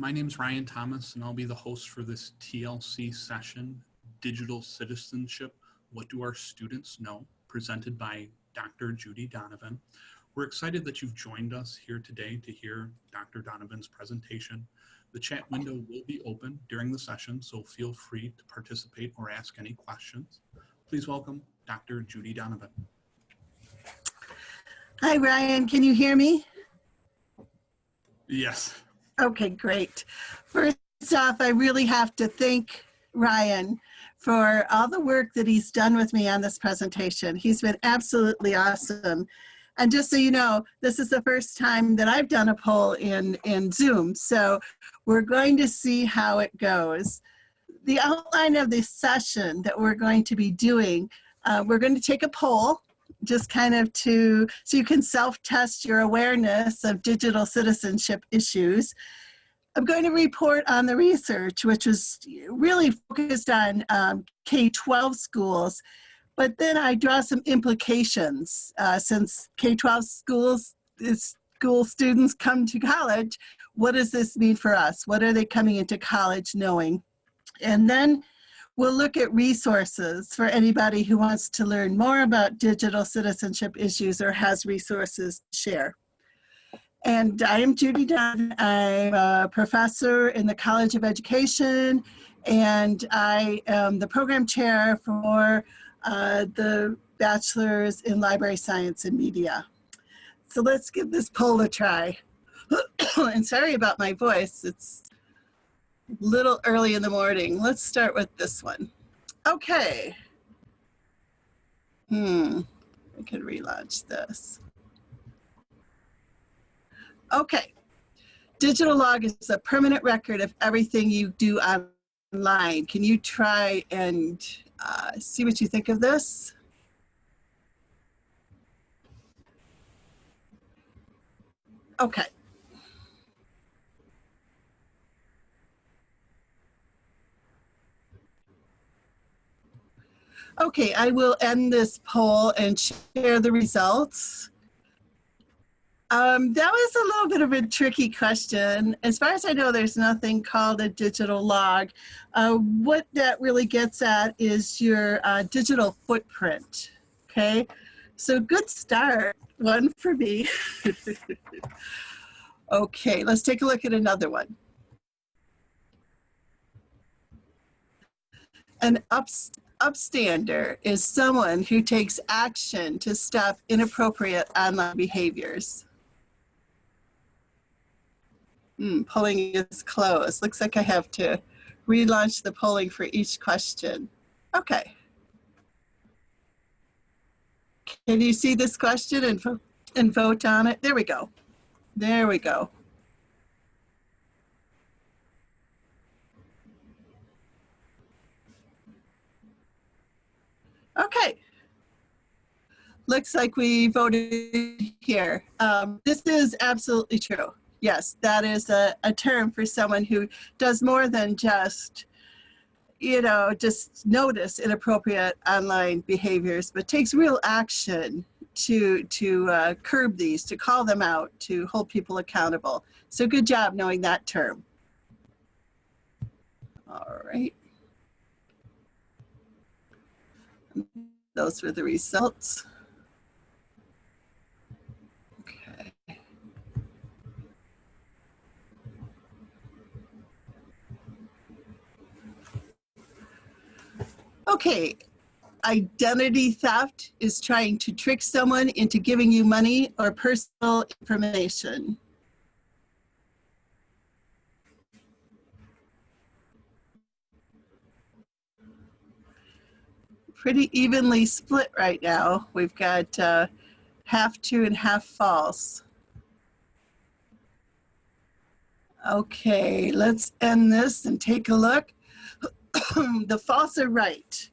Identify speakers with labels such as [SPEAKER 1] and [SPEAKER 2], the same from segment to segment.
[SPEAKER 1] My name is Ryan Thomas, and I'll be the host for this TLC session, Digital Citizenship, What Do Our Students Know?, presented by Dr. Judy Donovan. We're excited that you've joined us here today to hear Dr. Donovan's presentation. The chat window will be open during the session, so feel free to participate or ask any questions. Please welcome Dr. Judy Donovan.
[SPEAKER 2] Hi, Ryan. Can you hear me?
[SPEAKER 1] Yes.
[SPEAKER 2] Okay, great. First off, I really have to thank Ryan for all the work that he's done with me on this presentation. He's been absolutely awesome. And just so you know, this is the first time that I've done a poll in Zoom, so we're going to see how it goes. The outline of this session that we're going to be doing, we're going to take a poll, just kind of so you can self-test your awareness of digital citizenship issues. I'm going to report on the research, which was really focused on K-12 schools, but then I draw some implications. Since K-12 school students come to college, what does this mean for us? What are they coming into college knowing? And then we'll look at resources for anybody who wants to learn more about digital citizenship issues or has resources to share. And I am Judy Donovan. I'm a professor in the College of Education, and I am the program chair for the Bachelor's in Library Science and Media. So let's give this poll a try. And sorry about my voice. It's little early in the morning. Let's start with this one. Okay. I can relaunch this. Okay. Digital log is a permanent record of everything you do online. Can you try and see what you think of this? Okay. Okay, I will end this poll and share the results. That was a little bit of a tricky question. As far as I know, there's nothing called a digital log. What that really gets at is your digital footprint, okay? So good start, one for me. Okay, let's take a look at another one. An upstander is someone who takes action to stop inappropriate online behaviors. Polling is closed. Looks like I have to relaunch the polling for each question. Okay. Can you see this question and vote on it? There we go. There we go. Okay. Looks like we voted here. This is absolutely true. Yes, that is a term for someone who does more than just, just notice inappropriate online behaviors, but takes real action to curb these, to call them out, to hold people accountable. So good job knowing that term. All right. Those were the results. Okay. Okay, identity theft is trying to trick someone into giving you money or personal information. Pretty evenly split right now. We've got half true and half false. Okay, let's end this and take a look. The false are right.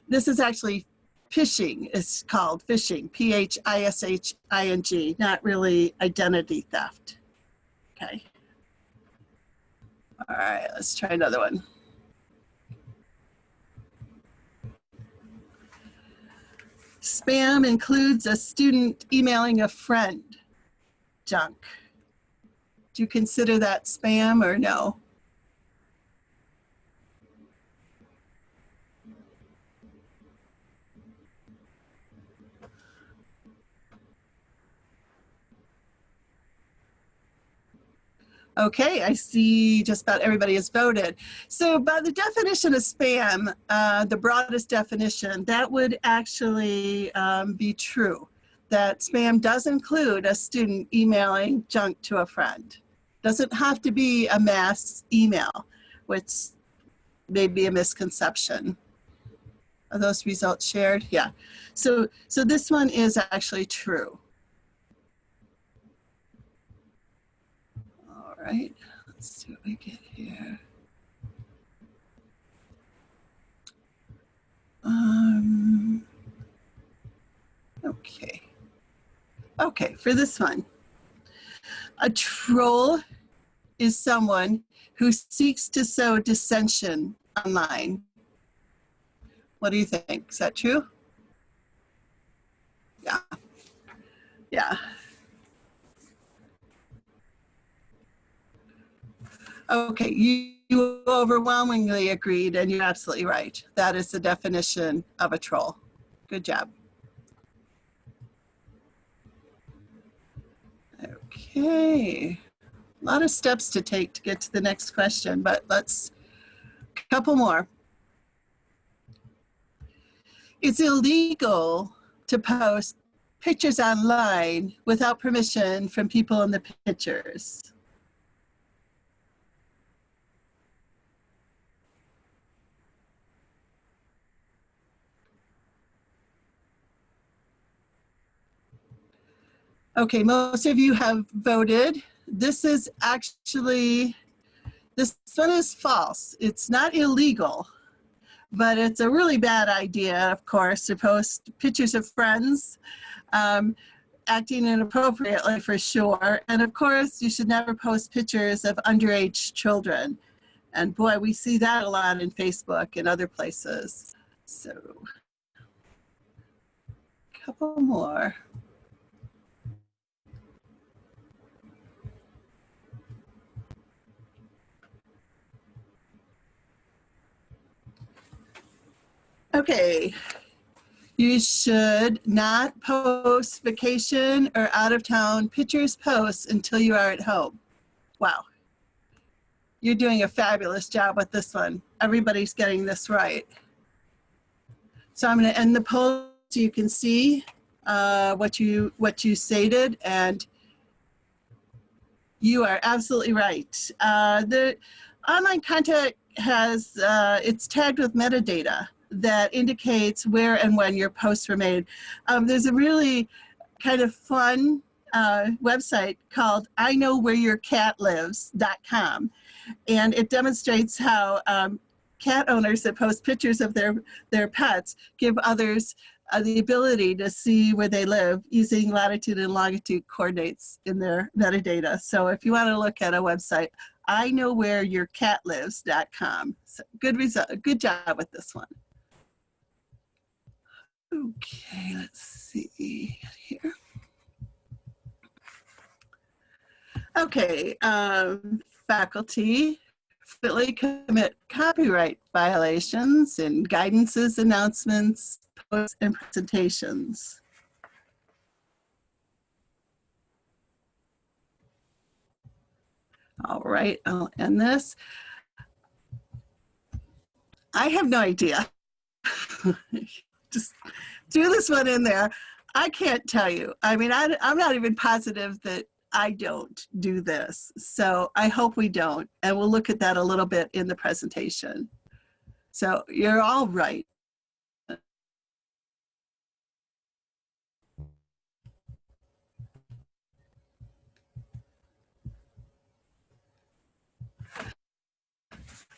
[SPEAKER 2] This is actually phishing. It's called phishing, P-H-I-S-H-I-N-G, not really identity theft. Okay. All right, let's try another one. Spam includes a student emailing a friend. Junk. you consider that spam or no? Okay, I see just about everybody has voted. So by the definition of spam, the broadest definition, that would actually be true. That spam does include a student emailing junk to a friend. Doesn't have to be a mass email, which may be a misconception. Are those results shared? Yeah. So this one is actually true. All right, let's see what we get here. Okay. Okay, for this one. A troll is someone who seeks to sow dissension online. What do you think? Is that true? Yeah. Yeah. Okay, you overwhelmingly agreed, and you're absolutely right. That is the definition of a troll. Good job. Okay, a lot of steps to take to get to the next question, but let's, a couple more. It's illegal to post pictures online without permission from people in the pictures. Okay, most of you have voted. This is actually, this one is false. It's not illegal, but it's a really bad idea, of course, to post pictures of friends acting inappropriately for sure. And of course, you should never post pictures of underage children. And boy, we see that a lot in Facebook and other places. So, a couple more. Okay, you should not post vacation or out of town pictures, posts until you are at home. Wow, you're doing a fabulous job with this one. Everybody's getting this right. So I'm going to end the poll so you can see what you stated, and you are absolutely right. The online content has, it's tagged with metadata that indicates where and when your posts were made. There's a really kind of fun website called iknowwhereyourcatlives.com, and it demonstrates how cat owners that post pictures of their pets give others the ability to see where they live using latitude and longitude coordinates in their metadata. So if you want to look at a website, iknowwhereyourcatlives.com. So good job with this one. Okay, let's see here. Okay, faculty frequently commit copyright violations in guidances, announcements, posts, and presentations. All right, I'll end this. I have no idea. Just do this one in there. I can't tell you. I mean, I'm not even positive that I don't do this. So I hope we don't. And we'll look at that a little bit in the presentation. So you're all right.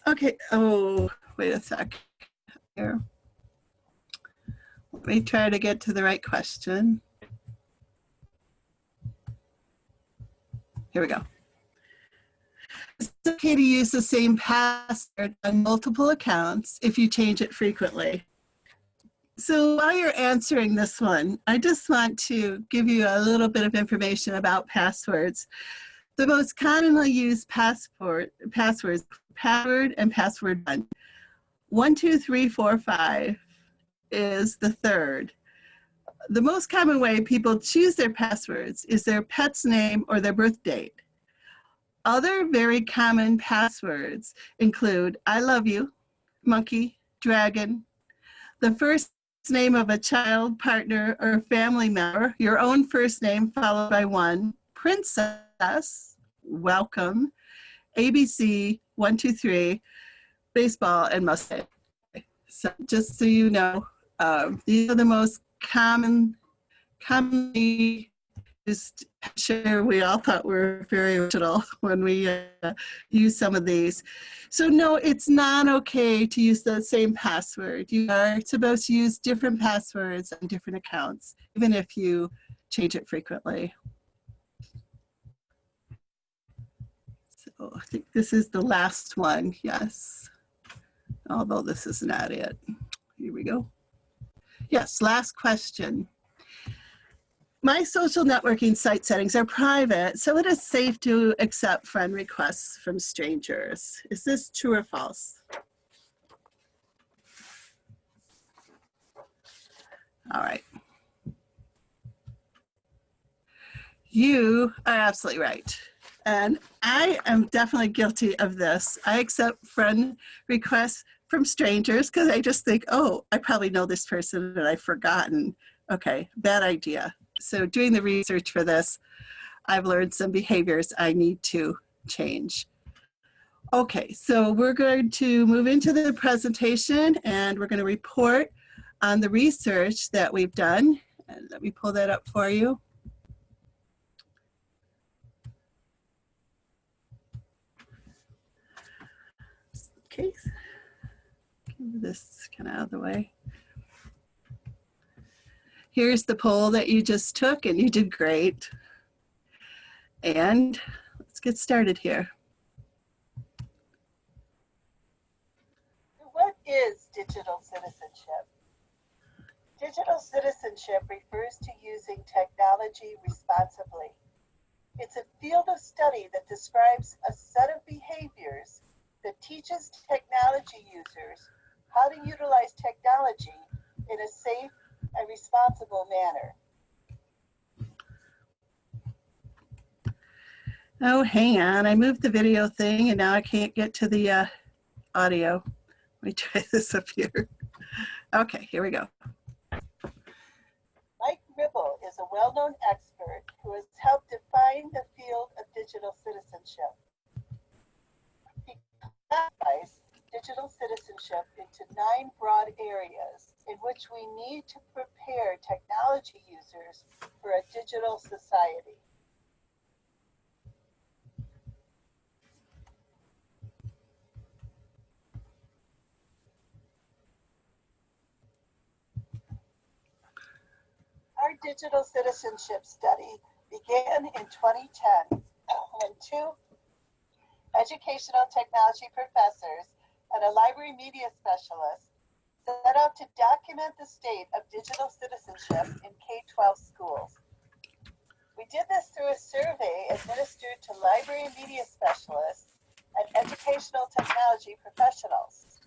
[SPEAKER 2] Okay. Oh, wait a sec here. Let me try to get to the right question. Here we go. It's okay to use the same password on multiple accounts if you change it frequently. So while you're answering this one, I just want to give you a little bit of information about passwords. The most commonly used passwords, password and password 1. 1, 2, 3, 4, 5 is the third. The most common way people choose their passwords is their pet's name or their birth date. Other very common passwords include I love you, monkey, dragon, the first name of a child, partner, or family member, your own first name followed by 1, princess, welcome, ABC, 1, 2, 3, baseball, and Mustang. So just so you know, these are the most commonly used. Sure, we all thought we were very original when we use some of these. So no, it's not okay to use the same password. You are supposed to use different passwords on different accounts, even if you change it frequently. So I think this is the last one, yes. Although this is not it. Here we go. Yes, last question. My social networking site settings are private, so it is safe to accept friend requests from strangers. Is this true or false? All right. You are absolutely right. And I am definitely guilty of this. I accept friend requests from strangers because I just think, oh, I probably know this person and I've forgotten. Okay, bad idea. So doing the research for this, I've learned some behaviors I need to change. Okay, so we're going to move into the presentation and we're going to report on the research that we've done. And let me pull that up for you. Okay, get this kind of out of the way. Here's the poll that you just took and you did great. And let's get started here.
[SPEAKER 3] What is digital citizenship? Digital citizenship refers to using technology responsibly. It's a field of study that describes a set of behaviors that teaches technology users how to utilize technology in a safe and responsible manner.
[SPEAKER 2] Oh, hang on. I moved the video thing and now I can't get to the audio. Let me try this up here. Okay, here we go.
[SPEAKER 3] Mike Ribble is a well-known expert who has helped define the field of digital citizenship. He classifies digital citizenship into 9 broad areas in which we need to prepare technology users for a digital society. Our digital citizenship study began in 2010 when 2 educational technology professors and a library media specialist set out to document the state of digital citizenship in K-12 schools. We did this through a survey administered to library and media specialists and educational technology professionals.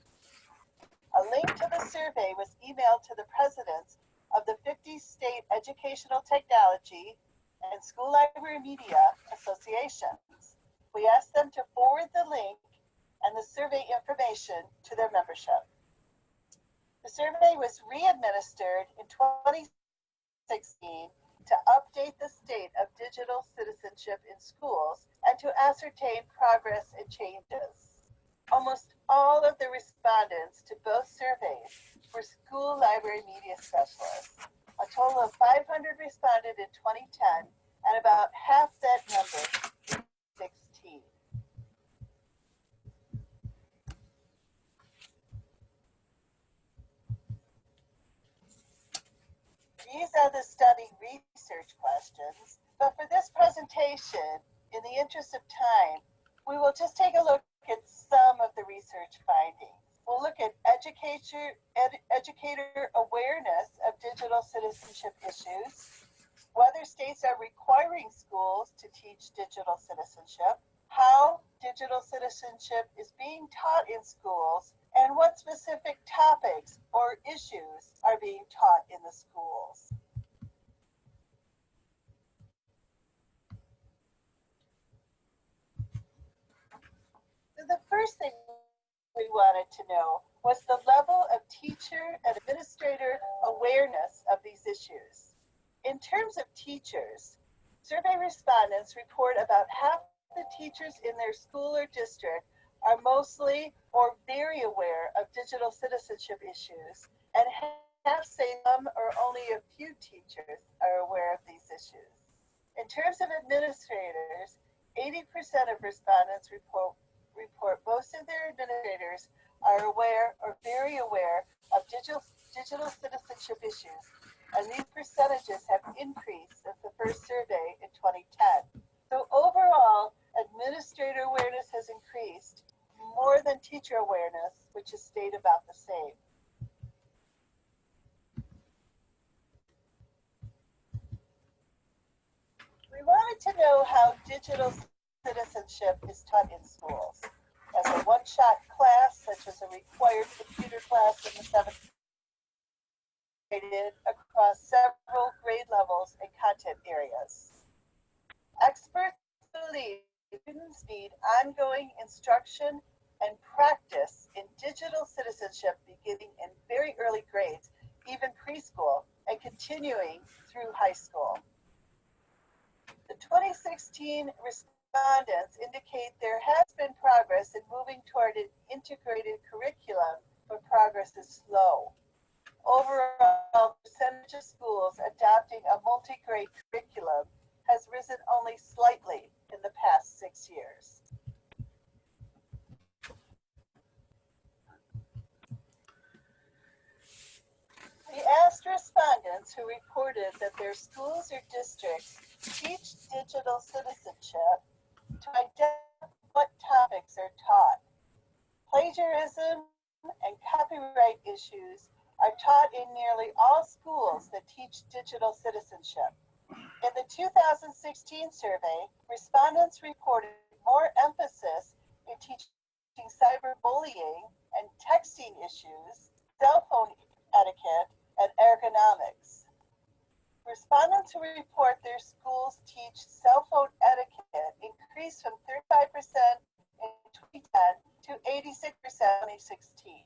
[SPEAKER 3] A link to the survey was emailed to the presidents of the 50 state educational technology and school library media associations. We asked them to forward the link and the survey information to their membership. The survey was re-administered in 2016 to update the state of digital citizenship in schools and to ascertain progress and changes. Almost all of the respondents to both surveys were school library media specialists. A total of 500 responded in 2010, and about half that number in 2016. These are the study research questions, but for this presentation, in the interest of time, we will just take a look at some of the research findings. We'll look at educator awareness of digital citizenship issues, whether states are requiring schools to teach digital citizenship, how digital citizenship is being taught in schools, and what specific topics or issues are being taught in the schools. So the first thing we wanted to know was the level of teacher and administrator awareness of these issues. In terms of teachers, survey respondents report about half the teachers in their school or district are mostly or very aware of digital citizenship issues, and half say some or only a few teachers are aware of these issues. In terms of administrators, 80% of respondents report most of their administrators are aware or very aware of digital citizenship issues, and these percentages have increased since the first survey in 2010. So overall, administrator awareness has increased more than teacher awareness, which has stayed about the same. We wanted to know how digital citizenship is taught in schools. As a one-shot class, such as a required computer class in the 7th grade, across several grade levels and content areas. Experts believe students need ongoing instruction and practice in digital citizenship beginning in very early grades, even preschool, and continuing through high school. The 2016 respondents indicate there has been progress in moving toward an integrated curriculum, but progress is slow. Overall, the percentage of schools adopting a multi-grade curriculum has risen only slightly in the past 6 years. We asked respondents who reported that their schools or districts teach digital citizenship to identify what topics are taught. Plagiarism and copyright issues are taught in nearly all schools that teach digital citizenship. In the 2016 survey, respondents reported more emphasis in teaching cyberbullying and texting issues, cell phone etiquette, and ergonomics. Respondents who report their schools teach cell phone etiquette increased from 35% in 2010 to 86% in 2016.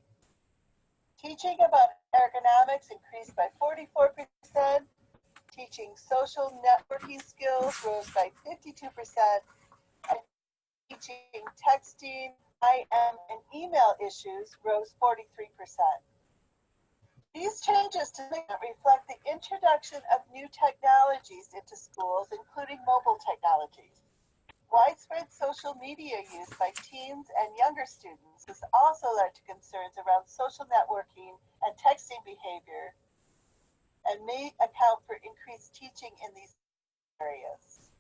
[SPEAKER 3] Teaching about ergonomics increased by 44%. Teaching social networking skills rose by 52%. And teaching texting, IM, and email issues rose 43%. These changes to reflect the introduction of new technologies into schools, including mobile technologies. Widespread social media use by teens and younger students has also led to concerns around social networking and texting behavior, and may account for increased teaching in these areas.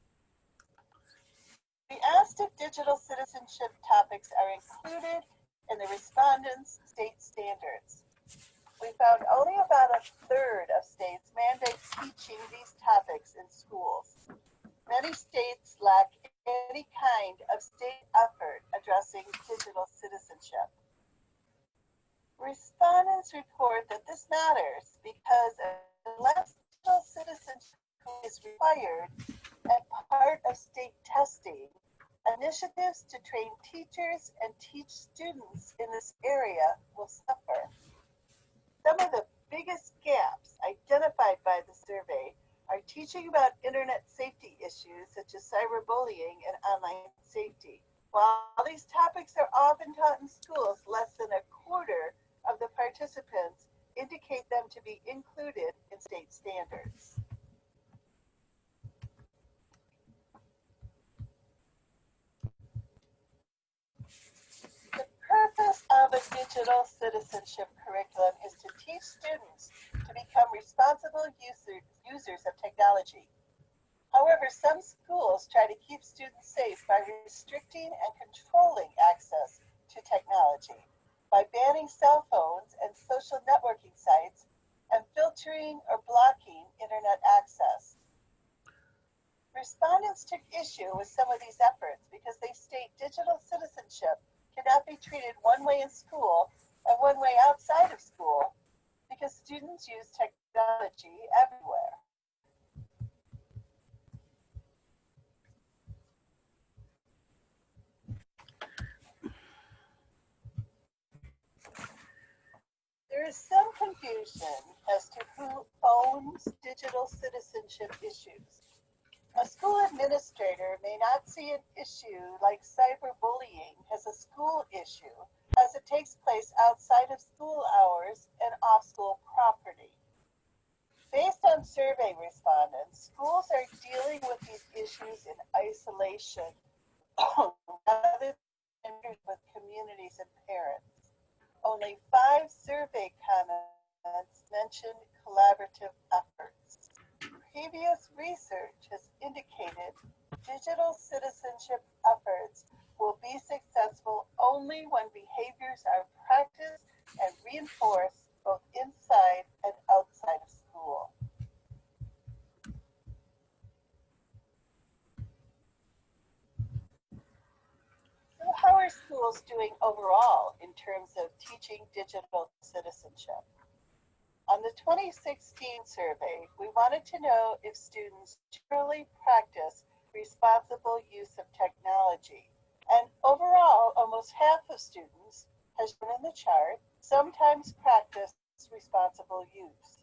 [SPEAKER 3] We asked if digital citizenship topics are included in the respondents' state standards. We found only about a third of states mandate teaching these topics in schools. Many states lack any kind of state effort addressing digital citizenship. Respondents report that this matters because unless digital citizenship is required and part of state testing, initiatives to train teachers and teach students in this area will suffer. Some of the biggest gaps identified by the survey are teaching about internet safety issues such as cyberbullying and online safety. While these topics are often taught in schools, less than a quarter of the participants indicate them to be included in state standards. The purpose of a digital citizenship curriculum is to teach students to become responsible users of technology. However, some schools try to keep students safe by restricting and controlling access to technology, by banning cell phones and social networking sites, and filtering or blocking internet access. Respondents took issue with some of these efforts because they state digital citizenship cannot be treated one way in school and one way outside of school because students use technology everywhere. There is some confusion as to who owns digital citizenship issues. A school administrator may not see an issue like cyberbullying as a school issue, as it takes place outside of school hours and off-school property. Based on survey respondents, schools are dealing with these issues in isolation rather than with communities and parents. Only 5 survey comments mentioned collaborative efforts. Previous research has indicated digital citizenship efforts will be successful only when behaviors are practiced and reinforced both inside and outside of school. So how are schools doing overall in terms of teaching digital citizenship? On the 2016 survey, we wanted to know if students generally practice responsible use of technology. And overall, almost half of students, as shown in the chart, sometimes practice responsible use.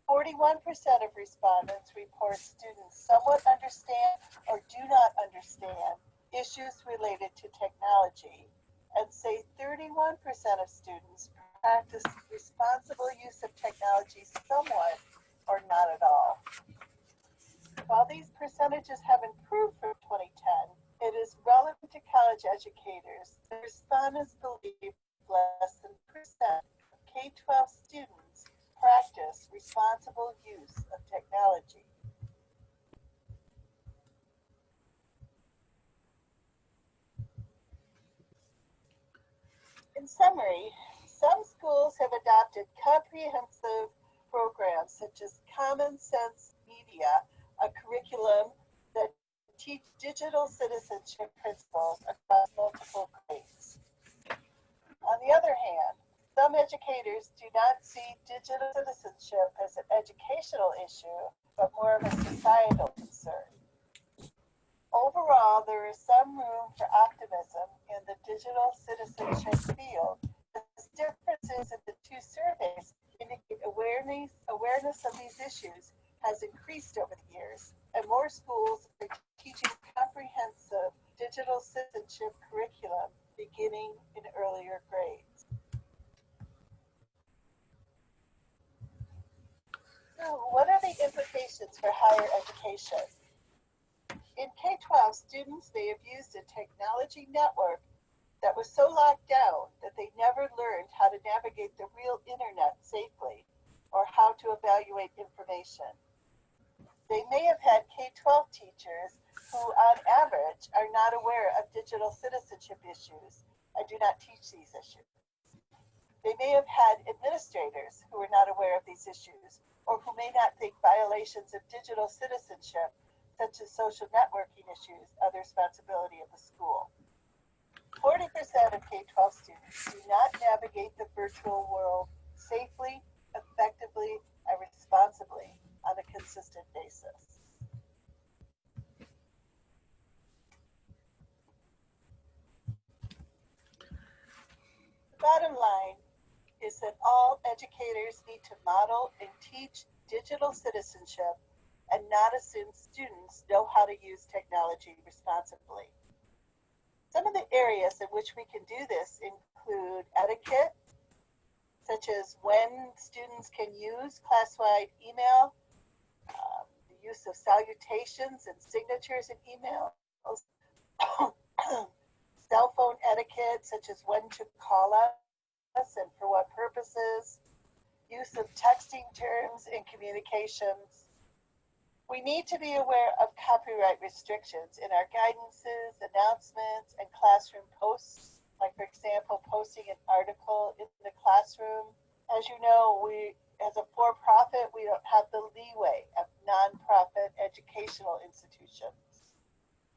[SPEAKER 3] 41% of respondents report students somewhat understand or do not understand issues related to technology, and say 31% of students practice responsible use of technology somewhat or not at all. While these percentages have improved from 2010, it is relevant to college educators. The respondents believe less than percent of K-12 students practice responsible use of technology. In summary, some schools have adopted comprehensive programs such as Common Sense Media, a curriculum that teach digital citizenship principles across multiple grades. On the other hand, some educators do not see digital citizenship as an educational issue, but more of a societal concern. Overall, there is some room for optimism in the digital citizenship field, as differences in the 2 surveys indicate awareness of these issues has increased over the years, and more schools are teaching comprehensive digital citizenship curriculum beginning in earlier grades. So, what are the implications for higher education? In K-12, students may have used a technology network that was so locked down that they never learned how to navigate the real internet safely or how to evaluate information. They may have had K-12 teachers who, on average, are not aware of digital citizenship issues and do not teach these issues. They may have had administrators who were not aware of these issues or who may not think violations of digital citizenship such as social networking issues, are the responsibility of the school. 40% of K-12 students do not navigate the virtual world safely, effectively, and responsibly on a consistent basis. The bottom line is that all educators need to model and teach digital citizenship and not assume students know how to use technology responsibly. Some of the areas in which we can do this include etiquette, such as when students can use class-wide email, the use of salutations and signatures in emails, cell phone etiquette, such as when to call us and for what purposes, use of texting terms in communications. We need to be aware of copyright restrictions in our guidances, announcements, and classroom posts, like, for example, posting an article in the classroom. As you know, we as a for-profit, we don't have the leeway of nonprofit educational institutions.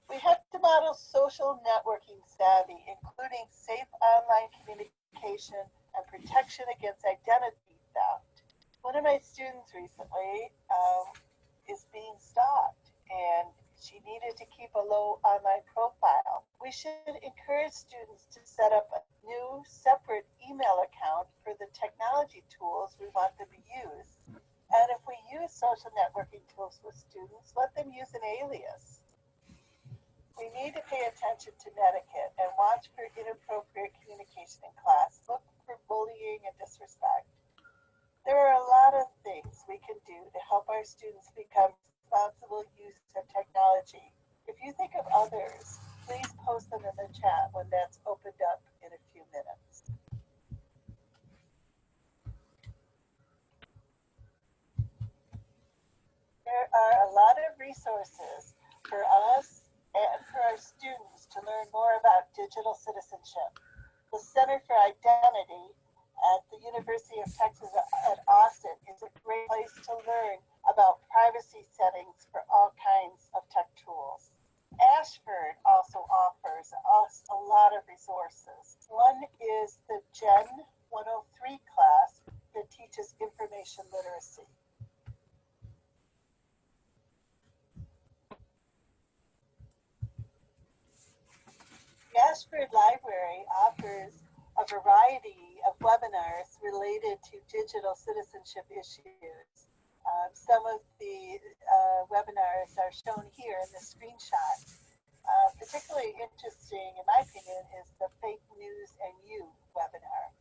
[SPEAKER 3] We have to model social networking savvy, including safe online communication and protection against identity theft. One of my students recently is being stalked, and she needed to keep a low online profile. We should encourage students to set up a new separate email account for the technology tools we want them to use. And if we use social networking tools with students, let them use an alias. We need to pay attention to netiquette and watch for inappropriate communication in class. Look for bullying and disrespect. There are a lot of things we can do to help our students become responsible users of technology. If you think of others, please post them in the chat when that's opened up in a few minutes. There are a lot of resources for us and for our students to learn more about digital citizenship. The Center for Identity at the University of Texas at Austin is a great place to learn about privacy settings for all kinds of tech tools. Ashford also offers us a lot of resources. One is the Gen 103 class that teaches information literacy. The Ashford Library offers a variety of webinars related to digital citizenship issues. Some of the webinars are shown here in the screenshot. Particularly interesting, in my opinion, is the Fake News and You webinar.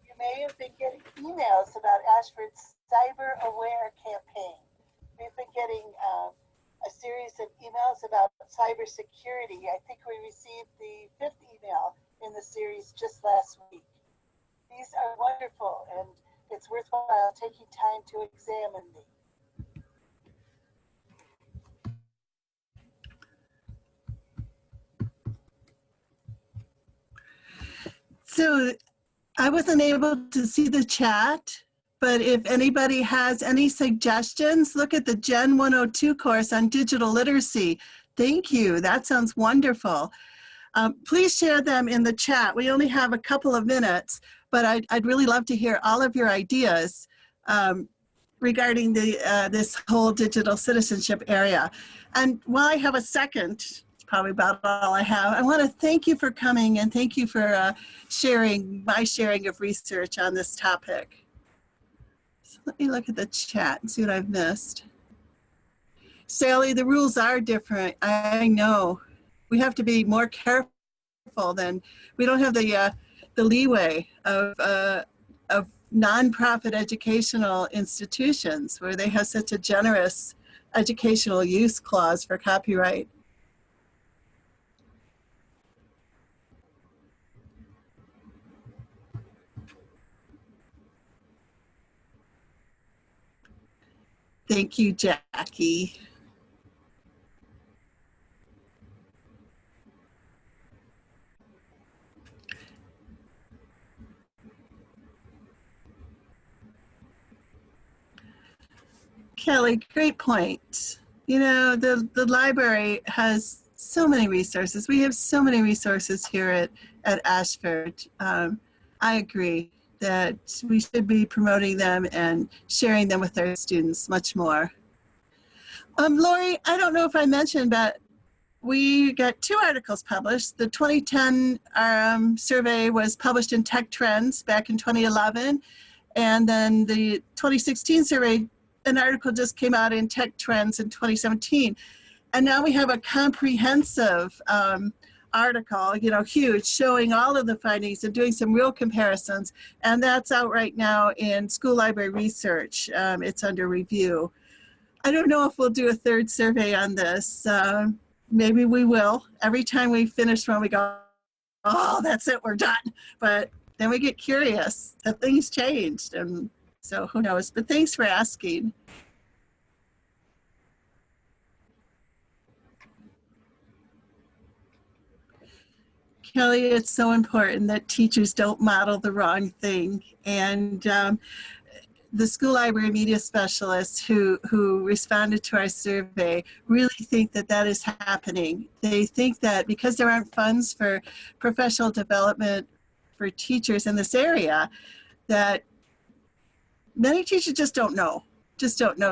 [SPEAKER 3] You may have been getting emails about Ashford's Cyber Aware campaign. We've been getting a series of emails about cybersecurity. I think we received the 5th email in the series just last week. These are wonderful, and it's worthwhile taking time to examine them.
[SPEAKER 2] So I wasn't able to see the chat, but if anybody has any suggestions, look at the Gen 102 course on digital literacy. Thank you. That sounds wonderful. Please share them in the chat. We only have a couple of minutes, but I'd really love to hear all of your ideas regarding this whole digital citizenship area. And while I have a second, it's probably about all I have, I want to thank you for coming and thank you for sharing of research on this topic. So let me look at the chat and see what I've missed. Sally, the rules are different. I know. We have to be more careful than, we don't have the leeway of nonprofit educational institutions where they have such a generous educational use clause for copyright. Thank you, Jackie. Kelly, great point. You know, the library has so many resources. We have so many resources here at Ashford. I agree that we should be promoting them and sharing them with our students much more. Lori, I don't know if I mentioned, but we got 2 articles published. The 2010 survey was published in Tech Trends back in 2011. And then the 2016 survey, an article just came out in Tech Trends in 2017. And now we have a comprehensive article, you know, huge, showing all of the findings and doing some real comparisons. And that's out right now in School Library Research. It's under review. I don't know if we'll do a 3rd survey on this. Maybe we will. Every time we finish one, we go, oh, that's it, we're done. But then we get curious that things changed. And so who knows? But thanks for asking. Kelly, it's so important that teachers don't model the wrong thing. And the school library media specialists who responded to our survey really think that that is happening. They think that because there aren't funds for professional development for teachers in this area, that many teachers just don't know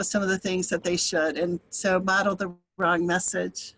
[SPEAKER 2] some of the things that they should, and so model the wrong message.